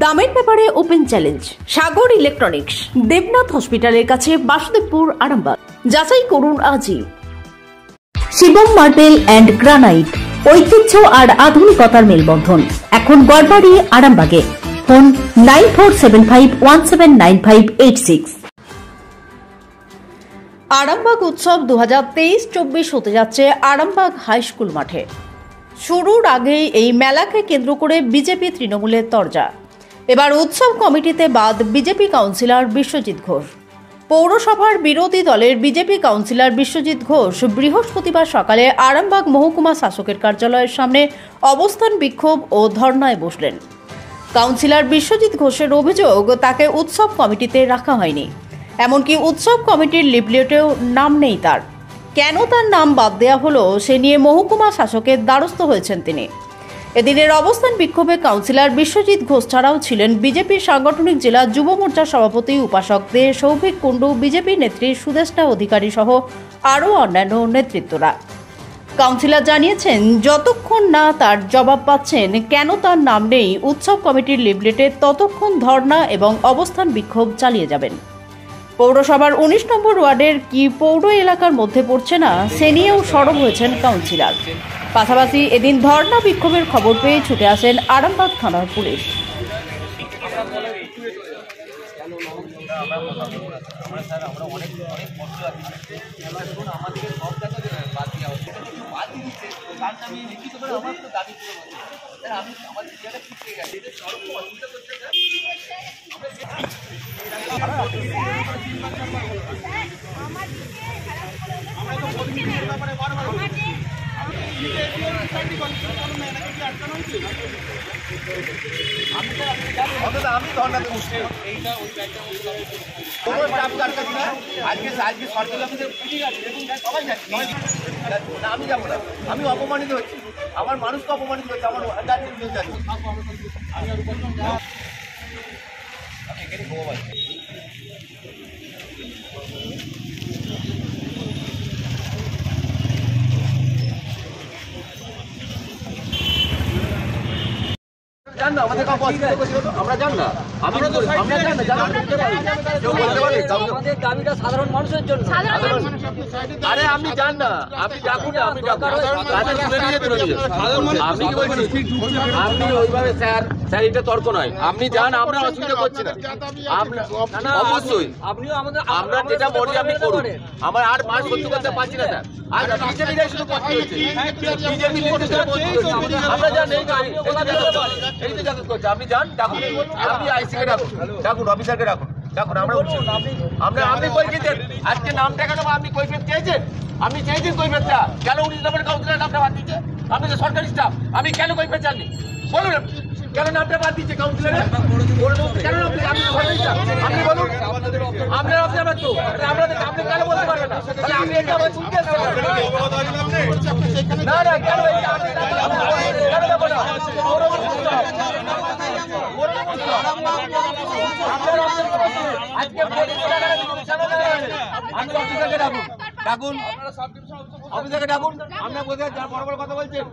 দামের ব্যাপারে open challenge সাগর electronics, Debnath হসপিটালের কাছে, বাসুদেবপুর, আরামবাগ। যাচাই করুন আজই। শিবম মার্বেল অ্যান্ড গ্রানাইট, ঐতিহ্য আর আধুনিকতার মেলবন্ধন, এখন গড়বাড়ি, আরামবাগে। ফোন 9475179586। আরামবাগ উৎসব 2023-24 হতে যাচ্ছে আরামবাগ হাই স্কুল মাঠে। শুরুর আগেই এই মেলাকে কেন্দ্র করে বিজেপি তৃণমূলের তরজা। এবার উৎসব কমিটিতে বাদ বিজেপি কাউন্সিলর বিশ্বজিৎ ঘোষ। পৌরসভার বিরোধী দলের বিজেপি কাউন্সিলর বিশ্বজিৎ ঘোষ বৃহস্পতিবার সকালে আরামবাগ মহকুমা শাসকের কার্যালয়ের সামনে অবস্থান বিক্ষোভ ও ধর্নায় বসলেন। কাউন্সিলর বিশ্বজিৎ ঘোষের অভিযোগ, তাকে উৎসব কমিটিতে রাখা হয়নি, এমনকি উৎসব কমিটির লিফলেটেও নাম নেই তার। কেন তার নাম বাদ দেওয়া হলো সে নিয়ে মহকুমা শাসকের দ্বারস্থ হয়েছেন তিনি। এদিনের অবস্থান বিক্ষোভে কাউন্সিলর বিশ্বজিৎ ঘোষ ছাড়াও ছিলেন বিজেপির সাংগঠনিক জেলা যুব মোর্চার সভাপতি উপাসক দে, সৌভিক কুণ্ডু, বিজেপি নেত্রী সুদেষ্টা অধিকারী সহ আরও অন্যান্য নেতৃত্বরা। কাউন্সিলর জানিয়েছেন, যতক্ষণ না তার জবাব পাচ্ছেন কেন তার নাম নেই উৎসব কমিটির লিফলেটে, ততক্ষণ ধর্না এবং অবস্থান বিক্ষোভ চালিয়ে যাবেন। পৌরসভার 19 নম্বর ওয়ার্ডের কি পৌর এলাকার মধ্যে পড়ছে না সে নিয়েও সরব হয়েছেন কাউন্সিলর। পাশাপাশি এদিন ধর্না বিক্ষোভের খবর পেয়ে ছুটে আসেন আরামবাগ থানার পুলিশ। আমি ধর্নাতে বসছি, আমি যাবো না, আমি অপমানিত হচ্ছি, আমার মানুষকে অপমানিত হচ্ছে, আমার জান না, আমাদের আমরা জান না, আমাদের দাবিটা সাধারণ মানুষের জন্য। আরে আপনি জান না, আপনি ডাকুন, আপনি আপনি ওইভাবে স্যার স্যার এটা তর্ক নয়, আপনি যান, আমরা অসুবিধা করছি না। অবশ্যই আপনিও আমাদের, আমরা যেটা বলি আপনি করুন, আমার আর মাস সহ্য করতে পারছি না স্যার। আর বিজেপি শুধু করতে হচ্ছে, বিজেপি আমরা জান এই তো জাগ্রত করছে। আপনি যান, ডাকুন, আপনি আইসিকে ডাকুন, ডাকুন অফিসারকে ডাকুন, ডাকুন, আমরা আমরা আপনি কৈফিয়ত দেন। আজকে নামটা কেন আপনি কৈফিয়ত চেয়েছেন? আপনি চেয়েছেন কৈফিয়তটা কেন? 19 নম্বর কাউন্সিলর নামটা বাদ দিচ্ছে, আপনি তো সরকারি স্টাফ, আমি কেন কৈফিয়ত চাননি বলুন? কেন নামটা বাদ দিচ্ছে কাউন্সিলরের? কেন আপনি সরকারি স্টাফ, আপনি বলুন। আপনার অফিসার তো আমরা আপনি কেন বলতে পারবেন না? তাহলে আপনি এটা আমার শুনতে না না কেন ডাকুন, অফিসারকে ডাকুন, আপনার বড় বড় কথা বলছেন।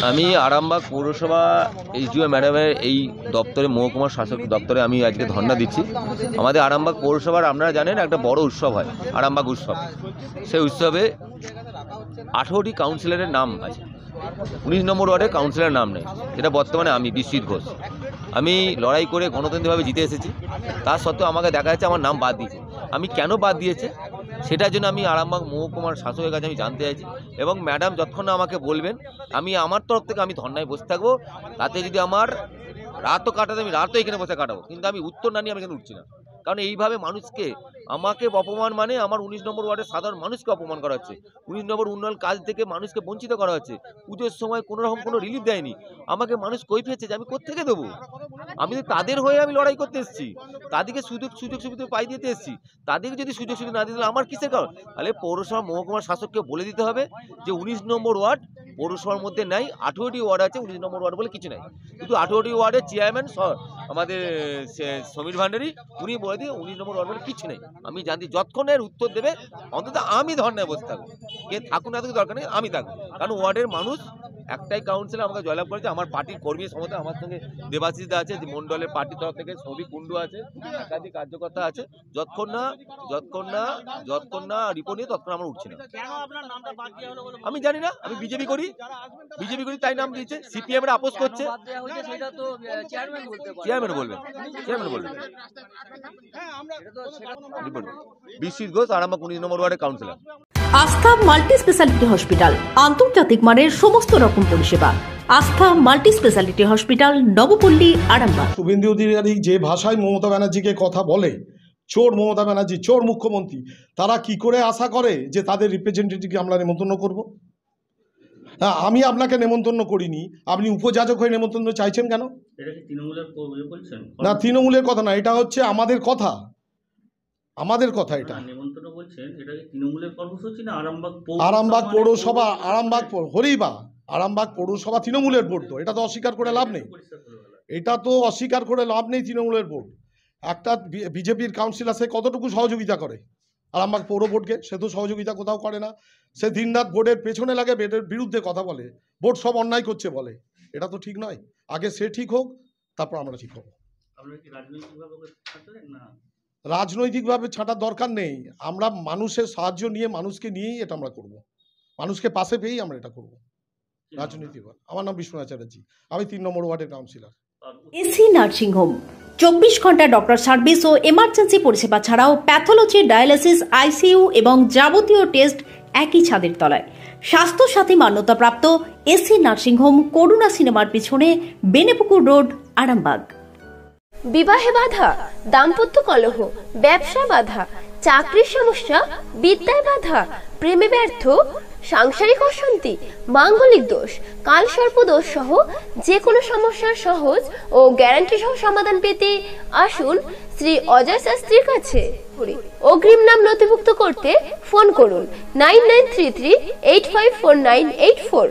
আমি আরামবাগ পৌরসভা এইচডিও ম্যাডামের এই দপ্তরে, মহকুমা শাসক দপ্তরে আমি আজকে ধর্ণা দিচ্ছি। আমাদের আরামবাগ পৌরসভার, আপনারা জানেন, একটা বড় উৎসব হয়, আরামবাগ উৎসব। সেই উৎসবে 18টি কাউন্সিলরের নাম আছে, 19 নম্বর ওয়ার্ডে কাউন্সিলরের নাম নেই। এটা বর্তমানে আমি বিশ্বজিৎ ঘোষ, আমি লড়াই করে গণতান্ত্রিকভাবে জিতে এসেছি। তার সত্ত্বেও আমাকে দেখা যাচ্ছে আমার নাম বাদ দিয়েছে। আমি কেন বাদ দিয়েছে সেটার জন্য আমি আরামবাগ মহকুমার শাসকের কাছে আমি জানতে চাইছি, এবং ম্যাডাম যতক্ষণ না আমাকে বলবেন, আমি আমার তরফ থেকে আমি ধর্নায় বসে থাকবো। তাতে যদি আমার রাতও কাটাতে, আমি রাতও এখানে বসে কাটাবো, কিন্তু আমি উত্তর না নিয়ে আমি এখানে উঠছি না। কারণ এইভাবে মানুষকে, আমাকে অপমান, মানে আমার 19 নম্বর ওয়ার্ডের সাধারণ মানুষকে অপমান করা হচ্ছে। 19 নম্বর উন্নয়ন কাজ থেকে মানুষকে বঞ্চিত করা হচ্ছে। পুজোর সময় কোনো রকম কোনো রিলিফ দেয়নি। আমাকে মানুষ কৈফিয়ত চেয়েছে, আমি কোত্থেকে দেবো? আমি তো তাদের হয়ে আমি লড়াই করতে এসেছি, তাদেরকে সুযোগ সুবিধা পাই দিতে এসেছি। তাদেরকে যদি সুযোগ সুবিধা না দিতে, আমার কিসের কারণ? তাহলে পৌরসভা মহকুমার শাসককে বলে দিতে হবে যে 19 নম্বর ওয়ার্ড পৌরসভার মধ্যে নাই, 18টি ওয়ার্ড আছে, 19 নম্বর ওয়ার্ড বলে কিছু নাই। কিন্তু 18টি ওয়ার্ডের চেয়ারম্যান আমাদের সমীর ভান্ডারী, উনি বলে দিয়ে 19 নম্বর ওয়ার্ড বলে কিছু নেই। আমি জানি যতক্ষণের উত্তর দেবে, অন্তত আমি ধর্নায় বসে থাকবো। কে থাকুন না থাকুক দরকার নেই, আমি থাকবো। কারণ ওয়ার্ডের মানুষ একটাই কাউন্সিলর আমাকে জয়লাভ করেছে, আমার পার্টির কর্মী সমস্ত আমার সঙ্গে দেবাশিস দা আছে, যে মন্ডলের পার্টির তরফ থেকে ছবি কুণ্ডু আছে, একাধিক কার্যকর্তা আছে। যতক্ষণ না রিপোর্ট নিয়ে ততক্ষণ আমরা উঠছি না। আমি জানি না, আমি বিজেপি করি তাই নাম দিয়েছে। সিপিএম এর আপোষ করছে, চেয়ারম্যান বলবেন। বিশ্বজিৎ ঘোষ, আরামবাগ 19 নম্বর ওয়ার্ডের কাউন্সিলর। আস্থা মাল্টি স্পেশালিটি হসপিটাল, আন্তর্জাতিক মানের সমস্ত রকম পরিষেবা। Astha multi speciality hospital, Nabapalli, Arambagh. Suvendu Adhikari যে ভাষায় মমতা ব্যানার্জিকে কথা বলে, চোর মমতা ব্যানার্জি, চোর মুখ্যমন্ত্রী, তারা কি করে আশা করে যে তাদের রিপ্রেজেন্টেটিভকে আমরা নেমন্তন্ন করব? হ্যাঁ, আমি আপনাকে নেমন্তন্ন করিনি, আপনি উপযাজক হয়ে নেমন্তন্ন চাইছেন কেন? না, তৃণমূলের কথা না, এটা হচ্ছে আমাদের কথা, এটা। আরামবাগ পৌরসভা, আরামবাগ পৌরসভা তৃণমূলের ভোট, তো এটা তো অস্বীকার করে লাভ নেই, তৃণমূলের ভোট। একটা বিজেপির কাউন্সিলর সে কতটুকু সহযোগিতা করে আরামবাগ পৌর ভোটকে? সে তো সহযোগিতা কোথাও করে না। সে দিনরাত ভোটের পেছনে লাগে, ভোটের বিরুদ্ধে কথা বলে, ভোট সব অন্যায় করছে বলে। এটা তো ঠিক নয়। আগে সে ঠিক হোক, তারপর আমরা ঠিক হব। রাজনৈতিকভাবে ছাঁটার দরকার নেই। আমরা মানুষের সাহায্য নিয়ে, মানুষকে নিয়েই এটা আমরা করব। মানুষকে পাশে পেয়েই আমরা এটা করব। রাজনৈতিকভাবে আমার নাম বিশ্বনাথ চ্যাটার্জি, আমি 3 নম্বর ওয়ার্ডের কাউন্সিলর। এসি নার্সিং হোম 24 ঘন্টা ডক্টর সার্ভিস ও এমার্জেন্সি পরিষেবা ছাড়াও প্যাথোলজি, ডায়ালিসিস, আইসিইউ এবং যাবতীয় টেস্ট একই ছাদের তলায়। স্বাস্থ্য সাথী মান্যতাপ্রাপ্ত এসি নার্সিং হোম, করুণা সিনেমার পিছনে, বেনেপুকুর রোড, আরামবাগ। বিবাহে বাধা, দাম্পত্য কলহ, ব্যবসা বাধা, চাকরির সমস্যা, বিদ্যায় বাধা, প্রেমে ব্যর্থ, সাংসারিক অশান্তি, মাঙ্গলিক দোষ, কালসর্প দোষ সহ যে কোনো সমস্যার সহজ ও গ্যারান্টি সহ সমাধান পেতে আসুন শ্রী অজয় শাস্ত্রীর কাছে। অগ্রিম নাম নথিভুক্ত করতে ফোন করুন 9933854984।